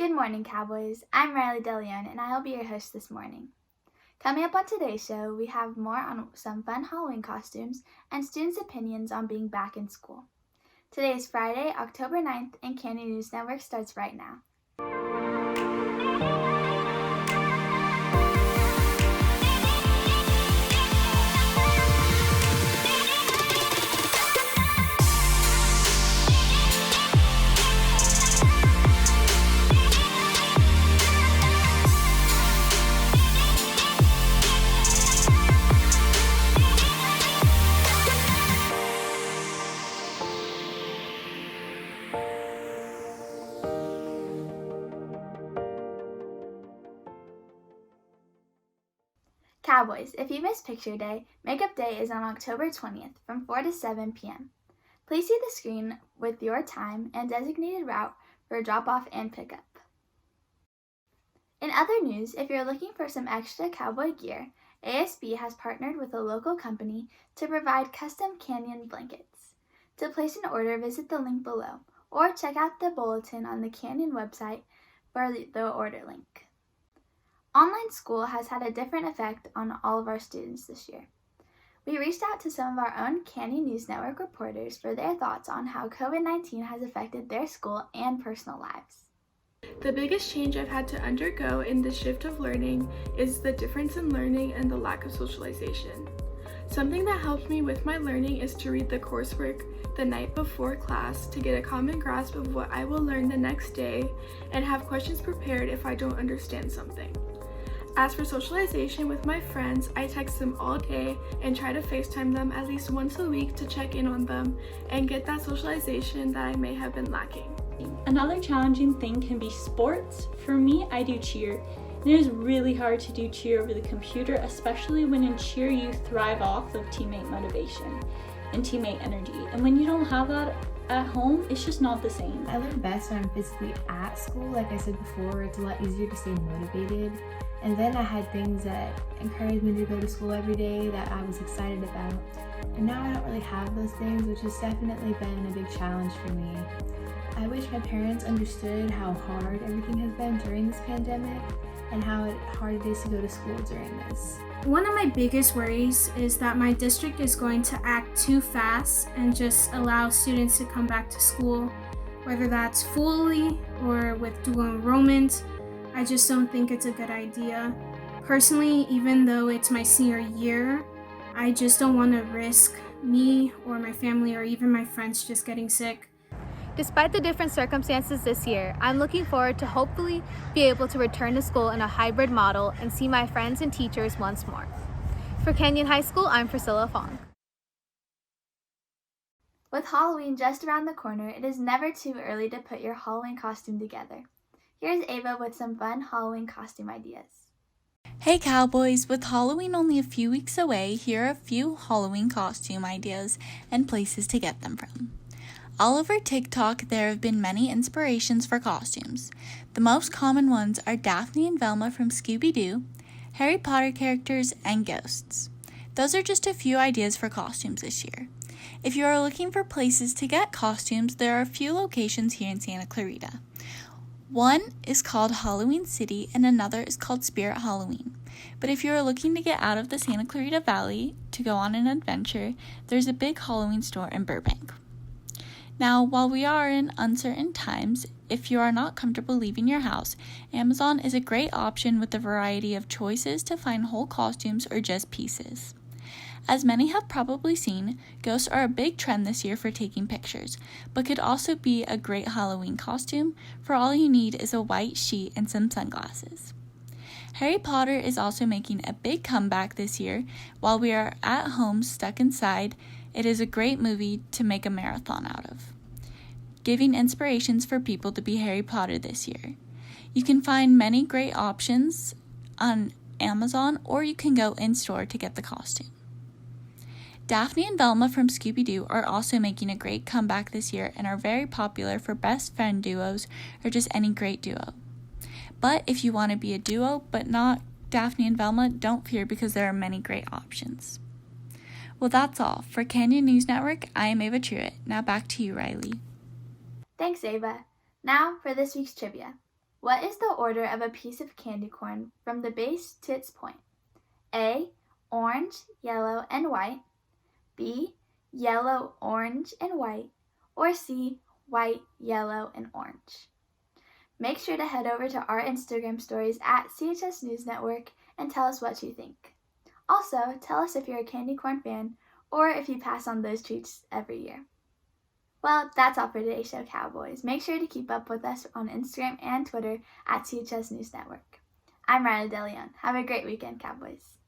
Good morning, Cowboys. I'm Riley DeLeon, and I'll be your host this morning. Coming up on today's show, we have more on some fun Halloween costumes and students' opinions on being back in school. Today is Friday, October 9th, and Canyon News Network starts right now. Cowboys, if you missed Picture Day, Makeup Day is on October 20th from 4 to 7 p.m. Please see the screen with your time and designated route for drop-off and pickup. In other news, if you're looking for some extra cowboy gear, ASB has partnered with a local company to provide custom Canyon blankets. To place an order, visit the link below, or check out the bulletin on the Canyon website for the order link. Online school has had a different effect on all of our students this year. We reached out to some of our own Canyon News Network reporters for their thoughts on how COVID-19 has affected their school and personal lives. The biggest change I've had to undergo in the shift of learning is the difference in learning and the lack of socialization. Something that helped me with my learning is to read the coursework the night before class to get a common grasp of what I will learn the next day and have questions prepared if I don't understand something. As for socialization with my friends, I text them all day and try to FaceTime them at least once a week to check in on them and get that socialization that I may have been lacking. Another challenging thing can be sports. For me, I do cheer. And it is really hard to do cheer over the computer, especially when in cheer you thrive off of teammate motivation and teammate energy. And when you don't have that at home, it's just not the same. I learn best when I'm physically at school. Like I said before, it's a lot easier to stay motivated. And then I had things that encouraged me to go to school every day that I was excited about. And now I don't really have those things, which has definitely been a big challenge for me. I wish my parents understood how hard everything has been during this pandemic and how hard it is to go to school during this. One of my biggest worries is that my district is going to act too fast and just allow students to come back to school, whether that's fully or with dual enrollment. I just don't think it's a good idea. Personally, even though it's my senior year, I just don't want to risk me or my family or even my friends just getting sick. Despite the different circumstances this year, I'm looking forward to hopefully be able to return to school in a hybrid model and see my friends and teachers once more. For Canyon High School, I'm Priscilla Fong. With Halloween just around the corner, it is never too early to put your Halloween costume together. Here's Ava with some fun Halloween costume ideas. Hey Cowboys, with Halloween only a few weeks away, here are a few Halloween costume ideas and places to get them from. All over TikTok, there have been many inspirations for costumes. The most common ones are Daphne and Velma from Scooby-Doo, Harry Potter characters, and ghosts. Those are just a few ideas for costumes this year. If you are looking for places to get costumes, there are a few locations here in Santa Clarita. One is called Halloween City and another is called Spirit Halloween. But if you are looking to get out of the Santa Clarita Valley to go on an adventure, there's a big Halloween store in Burbank. Now, while we are in uncertain times, if you are not comfortable leaving your house, Amazon is a great option with a variety of choices to find whole costumes or just pieces. As many have probably seen, ghosts are a big trend this year for taking pictures, but could also be a great Halloween costume, for all you need is a white sheet and some sunglasses. Harry Potter is also making a big comeback this year. While we are at home stuck inside, it is a great movie to make a marathon out of, giving inspirations for people to be Harry Potter this year. You can find many great options on Amazon, or you can go in-store to get the costume. Daphne and Velma from Scooby-Doo are also making a great comeback this year and are very popular for best friend duos or just any great duo. But if you want to be a duo but not Daphne and Velma, don't fear because there are many great options. Well, that's all. For Canyon News Network, I am Ava Truitt. Now back to you, Riley. Thanks, Ava. Now for this week's trivia. What is the order of a piece of candy corn from the base to its point? A. Orange, yellow, and white. B. Yellow, orange, and white. Or C. White, yellow, and orange. Make sure to head over to our Instagram stories at CHS News Network and tell us what you think. Also, tell us if you're a candy corn fan or if you pass on those treats every year. Well, that's all for today's show, Cowboys. Make sure to keep up with us on Instagram and Twitter at CHS News Network. I'm Riley DeLeon. Have a great weekend, Cowboys.